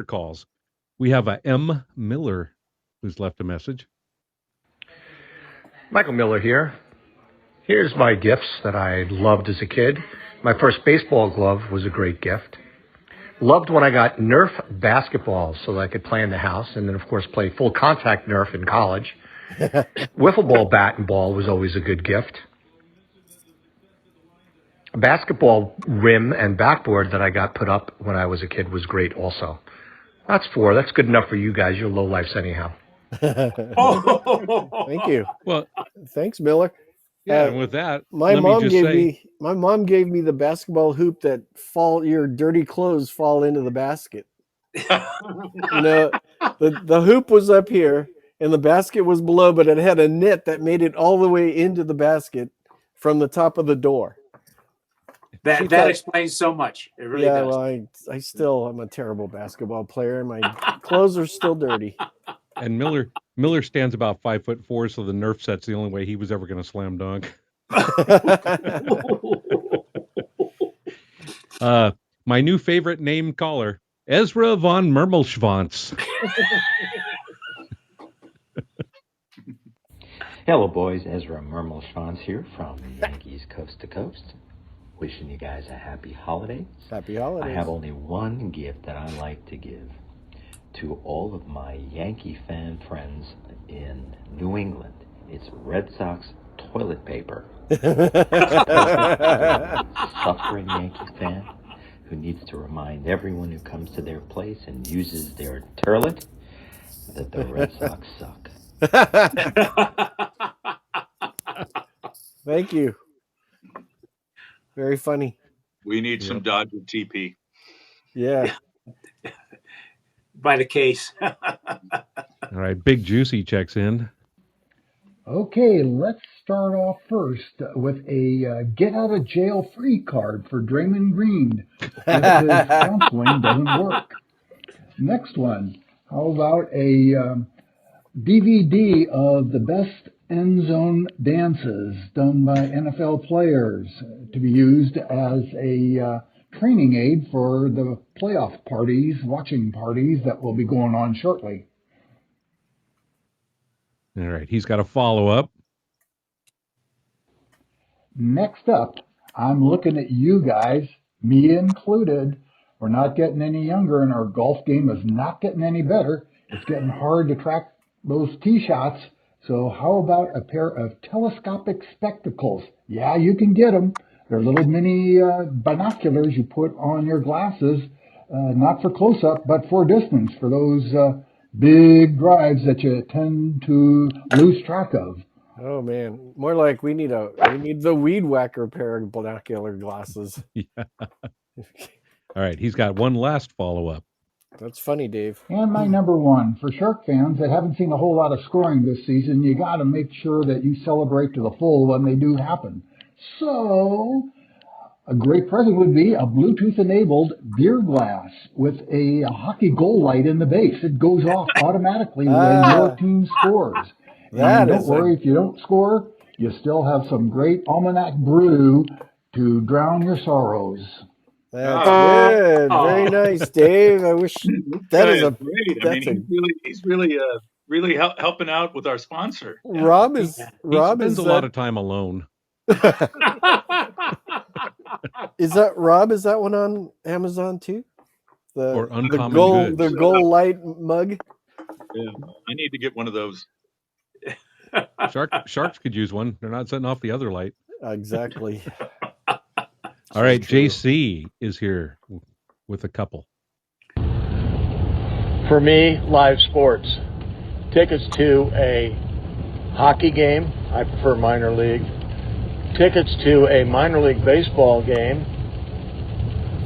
calls. We have a M. Miller who's left a message. Michael Miller here. Here's my gifts that I loved as a kid. My first baseball glove was a great gift. Loved when I got Nerf basketballs so that I could play in the house, and then, of course, play full contact Nerf in college. Wiffle ball bat and ball was always a good gift. A basketball rim and backboard that I got put up when I was a kid was great also. That's 4. That's good enough for you guys. You're lowlifes anyhow. Thank you. Well, thanks, Miller. yeah, and with that, my let mom me just say, gave me the basketball hoop that your dirty clothes fall into the basket. You know, the hoop was up here and the basket was below, but it had a net that made it all the way into the basket from the top of the door. That explains so much. It really does. Well, I still am a terrible basketball player and my clothes are still dirty. And Miller stands about 5'4", so the Nerf set's the only way he was ever going to slam dunk. My new favorite name caller, Ezra von Mermelschwanz. Hello, boys. Ezra Mermelschwanz here from the Yankees Coast to Coast. Wishing you guys a happy holidays. Happy holidays. I have only one gift that I like to give to all of my Yankee fan friends in New England. It's Red Sox toilet paper. Suffering Yankee fan who needs to remind everyone who comes to their place and uses their toilet that the Red Sox suck. Thank you. Very funny. We need some Dodger TP. Yeah. By the case. All right, Big Juicy checks in. Okay, let's start off first with a get out of jail free card for Draymond Green if his counseling doesn't work. Next one, how about a DVD of the best end zone dances done by NFL players to be used as a training aid for the playoff parties, watching parties that will be going on shortly. All right, he's got a follow-up. Next up, I'm looking at you guys, me included. We're not getting any younger, and our golf game is not getting any better. It's getting hard to track those tee shots. So, how about a pair of telescopic spectacles? Yeah, you can get them. They're little mini binoculars you put on your glasses, not for close up, but for distance, for those big drives that you tend to lose track of. Oh man, more like we need the weed whacker pair of binocular glasses. Yeah. All right, he's got one last follow-up. That's funny, Dave. And my number one, for Shark fans that haven't seen a whole lot of scoring this season, you got to make sure that you celebrate to the full when they do happen. So, a great present would be a Bluetooth-enabled beer glass with a hockey goal light in the base. It goes off automatically when your team scores. And don't worry, if you don't score, you still have some great Almanac brew to drown your sorrows. That's good. Very nice, Dave. I wish that is a great. I that's mean, he's really helping out with our sponsor. Yeah. Rob is He spends a lot of time alone. Is that Rob? Is that one on Amazon too? Or Uncommon the Goods. gold light mug. Yeah, I need to get one of those. Sharks could use one. They're not setting off the other light. Exactly. All right, JC is here with a couple. For me, live sports. Tickets to a hockey game. I prefer minor league. Tickets to a minor league baseball game.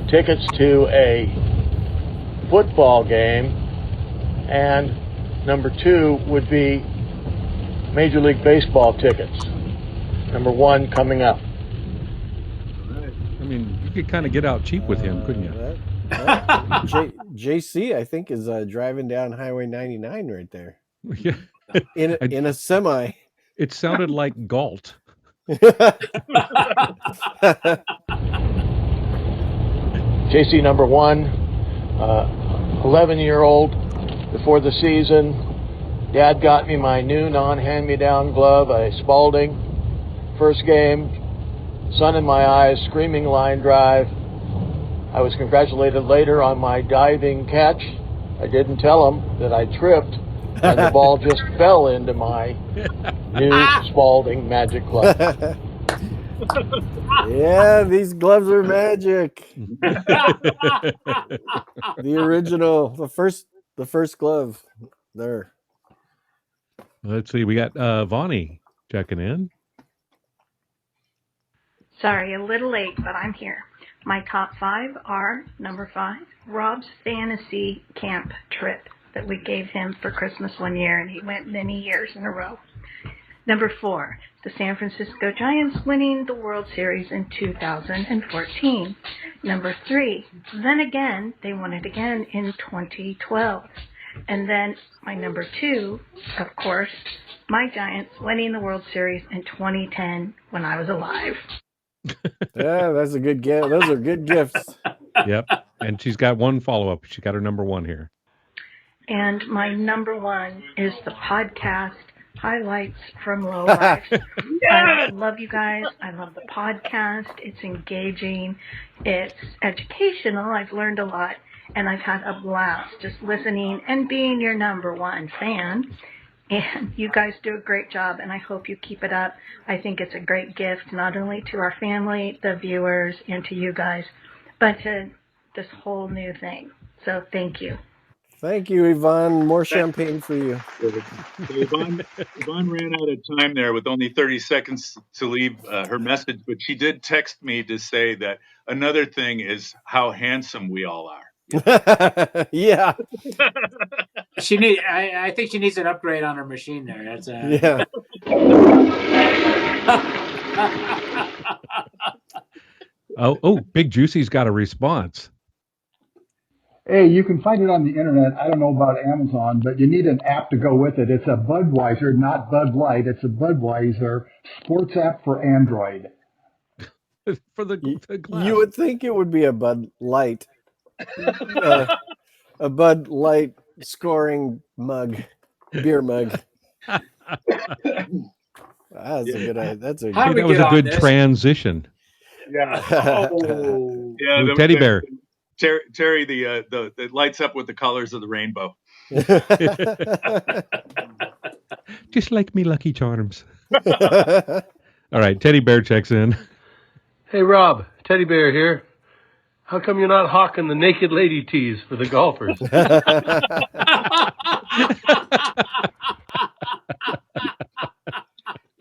Tickets to a football game. And number 2 would be Major League Baseball tickets. Number 1 coming up. I mean, you could kind of get out cheap with him, couldn't you? JC, I think, is driving down Highway 99 right there. Yeah. In a semi. It sounded like Galt. JC number 1, 11-year-old before the season. Dad got me my new non-hand-me-down glove, a Spalding. First game, sun in my eyes, screaming line drive. I was congratulated later on my diving catch. I didn't tell him that I tripped, and the ball just fell into my new Spalding Magic glove. Yeah, these gloves are magic. The original, the first glove there. Let's see. We got Vonnie checking in. Sorry, a little late, but I'm here. My top 5 are number 5, Rob's fantasy camp trip that we gave him for Christmas one year, and he went many years in a row. Number 4, the San Francisco Giants winning the World Series in 2014. Number 3, then again, they won it again in 2012. And then my number 2, of course, my Giants winning the World Series in 2010 when I was alive. Yeah, that's a good gift. Those are good gifts. Yep. And she's got one follow-up. She got her number 1 here. And my number 1 is the podcast highlights from Lowlifes. I love you guys. I love the podcast. It's engaging. It's educational. I've learned a lot. And I've had a blast just listening and being your number 1 fan. And you guys do a great job, and I hope you keep it up. I think it's a great gift, not only to our family, the viewers, and to you guys, but to this whole new thing. So thank you. Thank you, Yvonne. More champagne for you. So Yvonne ran out of time there with only 30 seconds to leave her message, but she did text me to say that another thing is how handsome we all are. Yeah. I think she needs an upgrade on her machine there. That's Yeah. Oh, Big Juicy's got a response. Hey, you can find it on the internet. I don't know about Amazon, but you need an app to go with it. It's a Budweiser, not Bud Light. It's a Budweiser sports app for Android. For the glass. You would think it would be a Bud Light, a Bud Light scoring mug, beer mug. That's a good idea. That's a How do we that was get a on good this? transition. Yeah. Oh. Yeah, Ooh, teddy bear. Terry, the it lights up with the colors of the rainbow. Just like me Lucky Charms. All right, Teddy Bear checks in. Hey, Rob, Teddy Bear here. How come you're not hawking the naked lady tees for the golfers?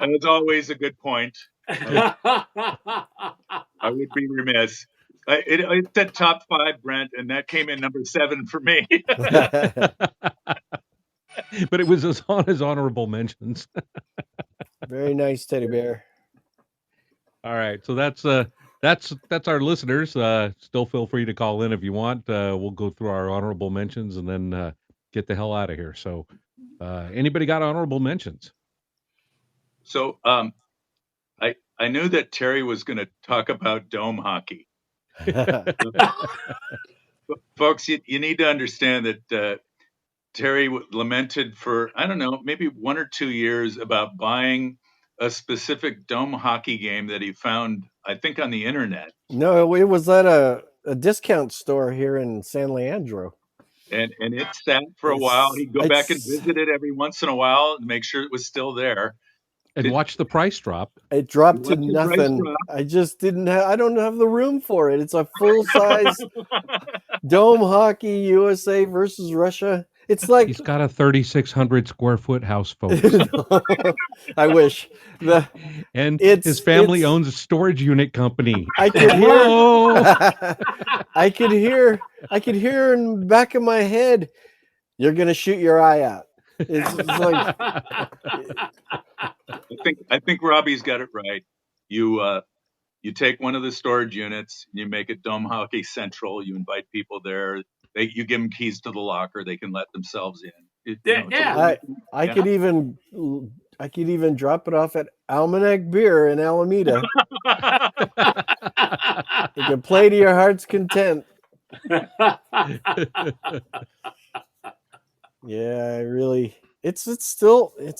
That's always a good point. I would be remiss. It said top 5, Brent, and that came in number 7 for me. But it was on his honorable mentions. Very nice, Teddy Bear. All right, so that's our listeners. Still feel free to call in if you want. We'll go through our honorable mentions and then get the hell out of here. So, anybody got honorable mentions? So, I knew that Terry was going to talk about dome hockey. Folks, you need to understand that Terry lamented for, I don't know, maybe 1 or 2 years about buying a specific dome hockey game that he found, I think, on the internet. No, it was at a discount store here in San Leandro. And it sat for a while. He'd go back and visit it every once in a while and make sure it was still there. And watch the price drop. It dropped to nothing. I just didn't have, I don't have the room for it. It's a full-size dome hockey USA versus Russia. It's like he's got a 3,600 square foot house, folks. I wish. His family owns a storage unit company. I could hear. I could hear in the back of my head, "You're gonna shoot your eye out." It's like I think Robbie's got it right. You take one of the storage units, you make it Dome Hockey Central. You invite people there. You give them keys to the locker. They can let themselves in. I could even drop it off at Almanac Beer in Alameda. You can play to your heart's content. Yeah, it's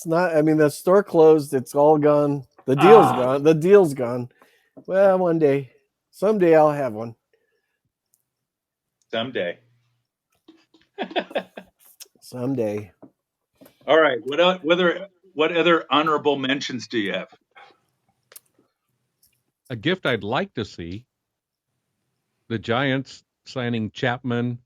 not. I mean, the store closed. It's all gone. The deal's gone. The deal's gone. Well, someday I'll have one. Someday. Someday. All right. What other honorable mentions do you have? A gift I'd like to see: the Giants signing Chapman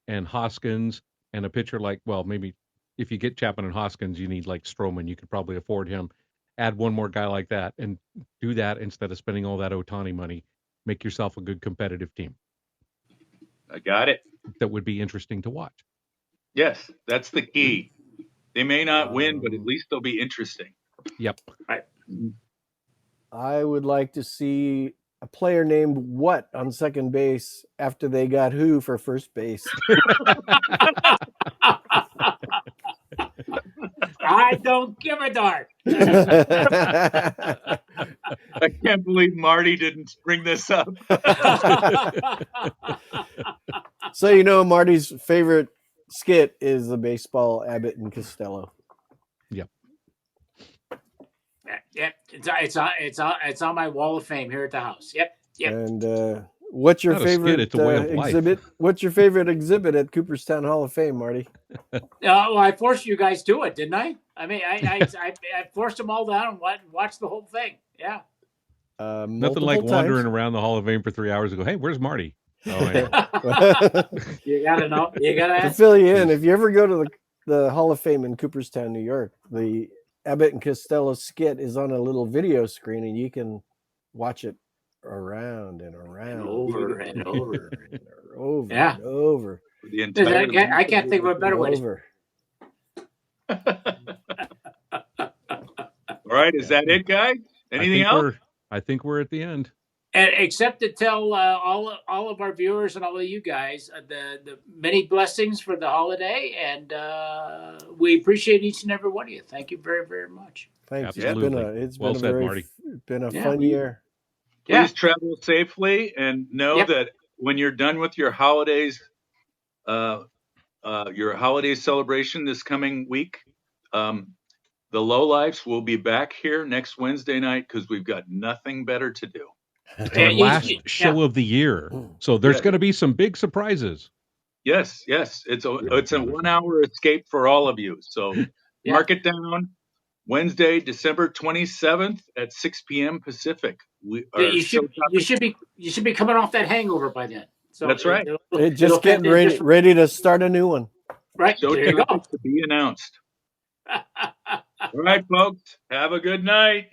and Hoskins, and a pitcher like, well, maybe if you get Chapman and Hoskins, you need like Stroman. You could probably afford him. Add one more guy like that and do that instead of spending all that Ohtani money. Make yourself a good competitive team. I got it. That would be interesting to watch. Yes, that's the key. They may not win, but at least they'll be interesting. Yep. Right. I would like to see a player named What on second base after they got Who for first base. I don't give a darn. I can't believe Marty didn't bring this up. So, Marty's favorite skit is the baseball Abbott and Costello. Yep. Yep. It's on my wall of fame here at the house. Yep. And what's your favorite exhibit? What's your favorite exhibit at Cooperstown Hall of Fame, Marty? Well, I forced you guys to it, didn't I? I mean, I forced them all down and watched the whole thing. Yeah. Nothing like wandering around the Hall of Fame for 3 hours and go, hey, where's Marty? Oh, I know. You gotta know. You To gotta. fill you in, if you ever go to the Hall of Fame in Cooperstown, New York, the Abbott and Costello skit is on a little video screen, and you can watch it around and around, Over and over. and over Yeah. and over. The entire I can't think of a better way. Over. All right, is that it, guys? Anything else? I think we're at the end. And except to tell all of our viewers and all of you guys the many blessings for the holiday, and we appreciate each and every one of you. Thank you very, very much. Thanks. Absolutely. It's Well been said, a very Marty. been a fun year. Please travel safely, and know Yep. that when you're done with your holidays, your holiday celebration this coming week, the Lowlifes will be back here next Wednesday night because we've got nothing better to do. It's our last show of the year, so there's going to be some big surprises. Yes, it's a 1 hour escape for all of you. So mark it down. Wednesday, December 27th at 6 p.m. Pacific. You should be coming off that hangover by then. So that's right. Just getting ready to start a new one. Right. Show There you go. topics to be announced. All right, folks. Have a good night.